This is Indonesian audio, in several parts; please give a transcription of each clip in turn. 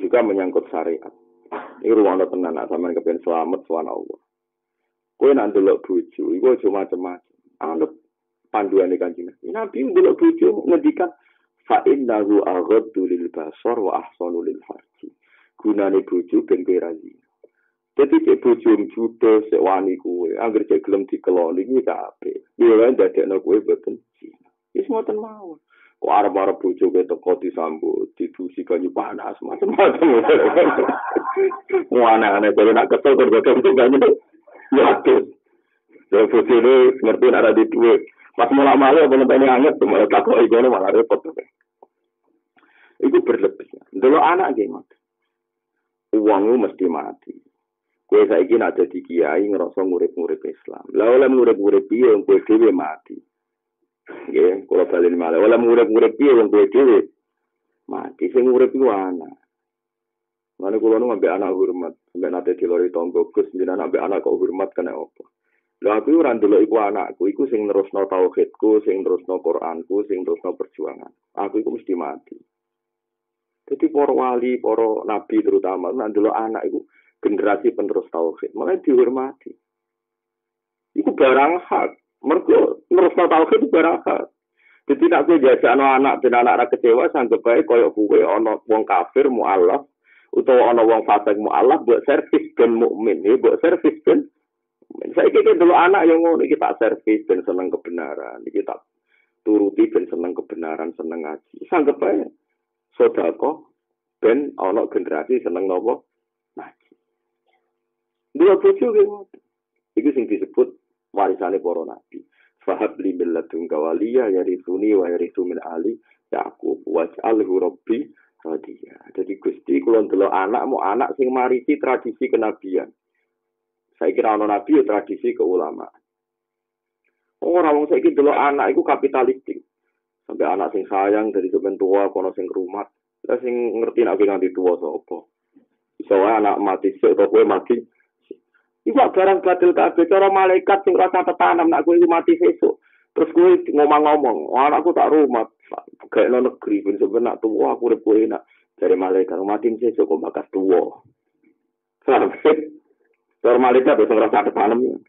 juga menyangkut syariat. Ini ruang tenan sampean kepen selamat sowan Allah. Kowe nak ndelok bojo, iku aja macam-macam. Anut panduane Kanjeng Nabi ndelok bojo ngendikan fa innahu aghaddu lil basar wa ahsanu lil farji. Gunane bojo ben kowe ra zina. Dadi cek bojo judo sik wani kowe, anggere cek gelem dikeloni iki kabeh. Yo lan dadekno kowe boten zina. Wis ngoten mawon. Kok arep-arep bojo kowe teko disambut, didusi banyu panas macam-macam. Wana-wana kowe nak kesel kok ketemu banyu. Ya tuh. Yo bojone ngerti ada di duwe. Pas malam-malam penentane anget malah takok igone malah repot. Itu berlebih. Delok anak nggih, Mas. Uangmu mesti mati. Kowe saiki nek dadi kiai ngrasa ngurip-ngurip Islam. Lah oleh ngurip-ngurip piye wong kowe dhewe mati. Nggih, kula balen malih. Oleh ngurip-ngurip piye wong kowe dhewe mati sing ngurip iku anak. Mane kula nu ambek anak hormat, ambek nate dilori tangga Gus, jenengan ambek anak kok hormat kena apa? Lah aku ora ndelok iku anakku, iku sing nerusno tauhidku, sing nerusno Qur'anku, sing nerusno perjuangan. Aku iku mesti mati. Jadi para wali, para nabi terutama nek ndelok anak iku generasi penerus tauhid, malah dihormati. Iku barang hak. Mergo nerusno tauhid itu barang hak. Jadi nek kowe jajakno anak ben anak ra kecewa sanggep bae koyo kowe ana wong kafir mualaf utawa ana wong fasik mualaf buat servis ben mukmin, buat servis ben saiki iki dulu anak yang ngono iki tak servis ben seneng kebenaran, iki tak turuti ben seneng kebenaran, seneng ngaji. Sanggep bae sedekah ben ana generasi seneng napa ngaji. Dua bojo ki ngoten. Iku sing disebut warisane para nabi. Fahab li millatun kawaliya yarithuni wa yarithu min ali Yaqub waj'alhu rabbi radiya. Jadi Gusti kula ndelok anakmu anak sing marisi tradisi kenabian. Saya kira ana nabi ya tradisi keulamaan. Ora wong saiki ndelok anak iku kapitalistik. Sampai anak sing sayang dari sampean tua kono sing rumat. Lah sing ngerti nek nganti tua sapa. Iso anak mati sik kowe mati. Iku barang batil kabeh cara malaikat sing rasa tetanam nek kowe mati sesuk. Terus kowe ngomong-ngomong, anakku tak rumat. Gaekno negeri ben sampeyan nak tuwa aku urip kowe enak. Dari malaikat mati sesuk kok bakas tuwa. Sampai cara malaikat wis rasa tetanam.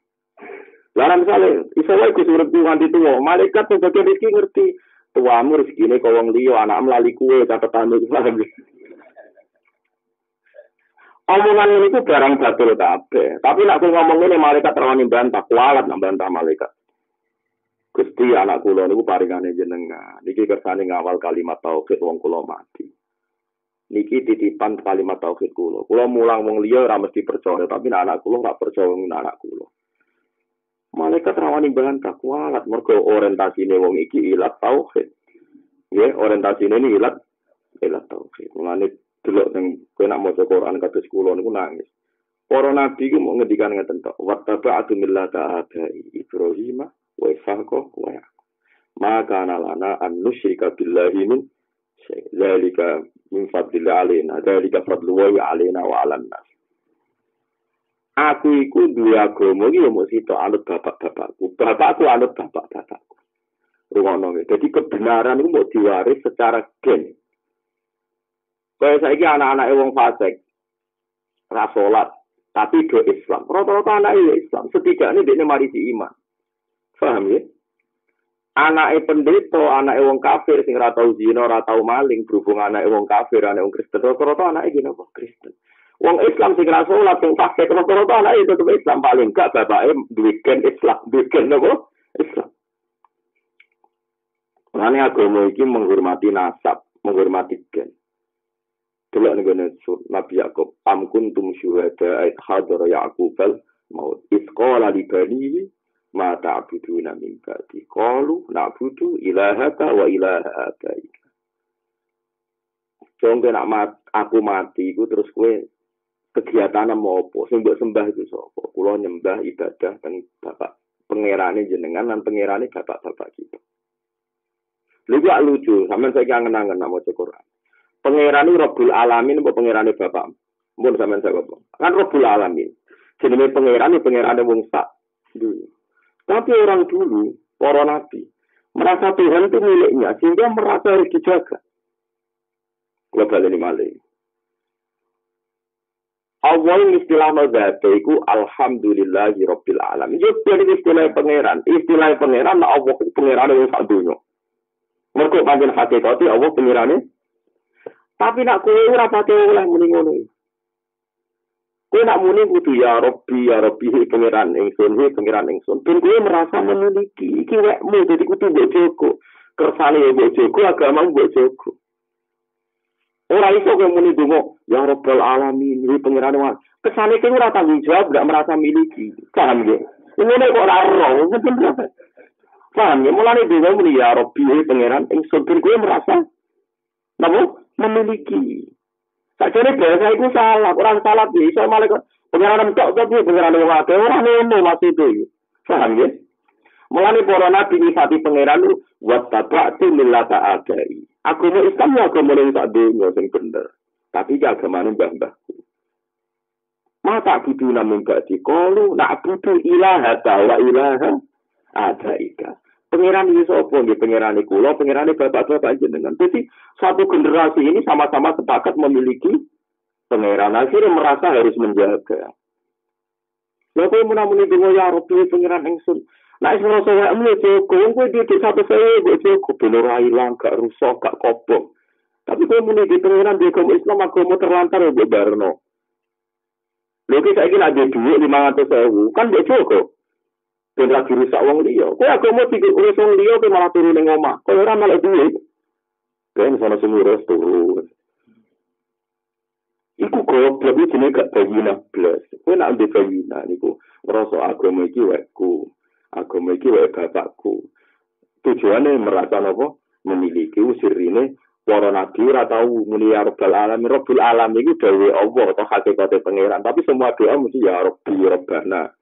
Lah misale iso wae Gus urip nganti tuwa, malaikat sing bagian iki ngerti tuamu rezekine kok wong liya anak mlali kowe catatan iki paham. Omongan ini itu barang batul kabeh. Tapi nak aku ngomong ini malaikat rawani bantah, kualat nak bantah malaikat. Gusti anak kula niku paringane jenengan. Niki kersane ngawal kalimat tauhid wong kula mati. Niki titipan kalimat tauhid kula. Kula mulang wong liya ora mesti percaya, tapi anak kula ora percaya wong anak kula. Malaikat rawani bantah, kualat mergo orientasine wong iki ilat tauhid. Nggih, orientasine ini ilat tauhid. Mulane delok ning kowe nak maca Quran kados kula niku nangis. Para nabi ku mau ngendikan ngeten tok, wa taba'atu millata abai Ibrahim wa Ishaq wa Yaqub. Maka analana an nusyrika billahi min zalika min fadlillah alaina, zalika fadlu wa alaina wa 'alan nas. Aku iku duwe agama iki yo mung sitok anut bapak-bapakku. Bapakku anut bapak-bapakku. Rungono. Dadi kebenaran iku mau diwaris secara gen. Kaya saiki anak-anak wong fasik ra salat tapi do Islam. Rata-rata anake Islam, setidaknya dekne marisi iman. Paham ya? Anake pendeta, anake wong kafir sing ora tau zina, ora tau maling, berhubung anake wong kafir, anake wong Kristen, rata-rata anake iki napa Kristen. Wong Islam sing ra salat sing fasik, rata-rata anake tetep Islam paling gak bapake duwe gen Islam, duwe gen napa? Islam. Mane agama iki menghormati nasab, menghormati gen. Delok ning Nabi Yakub, am kuntum syuhada hadara Yaqubal maut. Isqala li bani ma ta'buduna min ba'di. Qalu na'budu ilahaka wa ilaha abaika. Jongke nak aku mati iku terus kowe kegiatan apa? Sing mbok sembah iku sapa? Kula nyembah ibadah teng Bapak pangerane jenengan lan pangerane bapak-bapak kita. Lha kok lucu, sampeyan saiki angen-angen nak maca Quran. Pangerane Rabbul Alamin apa pangerane Bapak? Mun sampean sak apa? Kan Rabbul Alamin. Jenenge pangerane wong sak dunya. Tapi orang dulu, para nabi, merasa Tuhan itu miliknya sehingga merasa harus dijaga. Kula baleni malih. Allah istilah mazhate iku alhamdulillahi rabbil alamin. Yo dari istilah pangeran. Istilah pangeran Allah pangeran wong sak donya. Mergo pancen hakikate Allah pangerane. Tapi nak kowe ora pate oleh muni ngono. Kowe nak muni kudu ya Rabbi pangeran ingsun. Ben kowe merasa memiliki iki wekmu dadi kudu mbok jogo. Kersane ya mbok jogo, agama mbok jogo. Ora iso kowe muni donga ya Rabbal alamin, iki pangeran wae. Kesane kowe ora tanggung jawab, gak merasa miliki. Paham ya? Ngene kok ora ero, bener. Paham ya? Mulane donga muni ya Rabbi pangeran ingsun, ben kowe merasa napa memiliki. Sakjane bahasa itu salah, orang salah bisa malah pengeran tok tapi pengeran wong akeh ora ngono maksud itu. Paham ya? Mulane para nabi nyifati pengeran lu wa tabatu millata adai. Agama Islam ya agama ning sak donya sing bener. Tapi agamane mbah-mbahku. Mata butuh namun gak dikolu, nak butuh ilaha wa ilaha adaika. Pengiran ini sapa nggih pengerane kula, pengerane bapak-bapak jenengan. Jadi satu generasi ini sama-sama sepakat memiliki pengeran. Akhirnya merasa harus menjaga. Lha kowe menamuni donga ya Rabbi pengeran ingsun. Nek wis ngrasa wae cukup, kowe di satu saya kok cukup ben ora ilang, gak rusak, gak kobong. Tapi kowe muni di pengeran di agama Islam agama terlantar ya barno. Lha iki saiki nek ada dhuwit 500.000, kan mbok cukup. Ben lagi rusak wong liya. Kowe agama iki urus wong liya kowe malah turu ning omah. Kowe ora malah duit. Ben sono semurus turu. Iku kok lebih jenenge gak bayina blas. Kowe nek ndek bayina niku ngrasa agama iki wekku. Agama iki wek bapakku. Tujuane merasa napa? Memiliki usirine para nabi ora tau muni ya Rabbal alamin. Rabbul alamin iku dawuh Allah atau hakikate pangeran. Tapi semua doa mesti ya Rabbi Rabbana.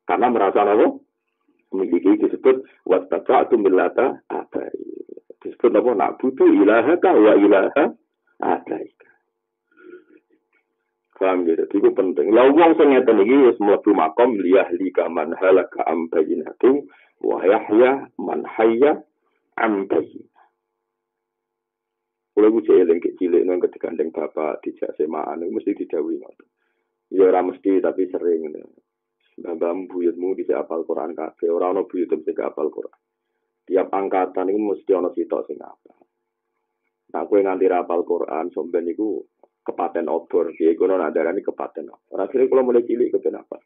Karena merasa napa? Memiliki disebut wattaba'tu millata abai. Disebut apa? Nak butuh ilahaka wa ilaha adaika. Paham gitu? Itu penting. Lah wong sing ngeten iki wis mlebu makom liyahli kaman halaka am bayinatu wa yahya man hayya am bayinah. Kulo ku eling cilik nang kedigandeng bapak dijak semaan mesti didhawuhi ngoten. Ya ora mesti tapi sering. Mbah buyutmu bisa hafal Quran kabeh, ora ana buyut sing hafal Quran. Tiap angkatan iku mesti ana sitok sing hafal. Nah, kowe nganti hafal Quran sampeyan niku kepaten obor, piye kono ndarani kepaten. Ora kira kula mulai cilik kepen hafal.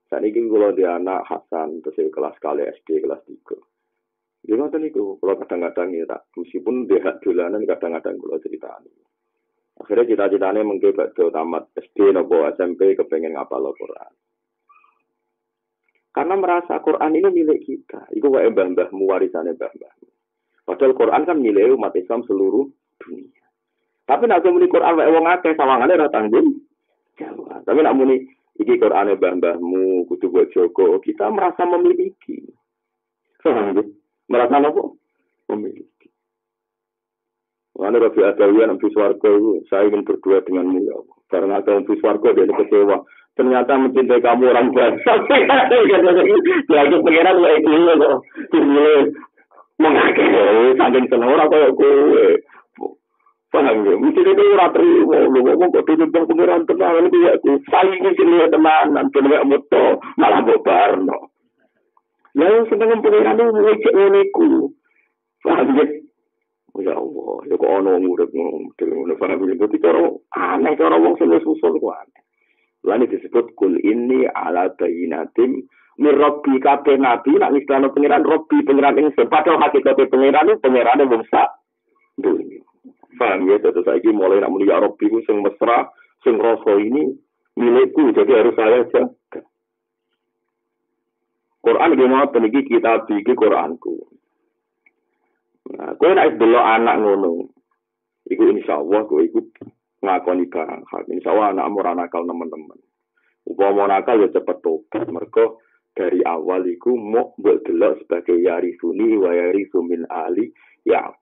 Saniki kula di anak Hasan terus kelas kali SD kelas 3. Ya ngoten niku, kula kadang-kadang ya tak meskipun dia dolanan kadang-kadang kula critani. Akhirnya cita-citane mengke badhe tamat SD nopo SMP kepengen ngapal Quran. Karena merasa Quran ini milik kita. Itu wae mbah-mbahmu warisane mbah-mbahmu. Padahal Quran kan milik umat Islam seluruh dunia. Tapi nek muni Quran wae wong akeh sawangane ora tanggung jawab. Tapi nek muni iki Qurane mbah-mbahmu kudu mbok jaga, kita merasa memiliki. Merasa apa? Memiliki. Wala Rafi Adawiya nang swarga itu saya ingin berdua denganmu ya Allah. Karena ada yang swarga dia kecewa. Ternyata mencintai kamu orang biasa. Lagi pengiran lo itu loh. Ini mengakhiri saking senang orang kayak gue. Paham ya? Mesti itu orang terima. Lo ngomong kok tujuan pengiran tenang ini ya aku. Saling sini tenanan. Kena moto malah bobar no. Lalu senang pengiran itu ngecek ngeniku. Paham ya? Ya Allah, ya kok ana murid ngono paham gitu. Cara aneh cara wong sing susul ku aneh. Lan disebut kul inni ala bayinatim mir rabbi kabeh nabi nek istilah pengiran rabbi pengiran ing padahal hakikate pengiran itu pengerane wong sak dunya. Paham ya, terus saiki mulai nak muni ya rabbi ku sing mesra, sing rasa ini milikku jadi harus saya jaga. Quran gimana peniki kitab iki Quranku. Nah, kowe nek delok anak ngono, iku insyaallah kowe iku ngakoni barang hak. Insyaallah anakmu ora nakal teman-teman. Upama nakal ya cepet tobat. Mergo dari awal iku mbok delok sebagai yarisuni wa yarisu min ali ya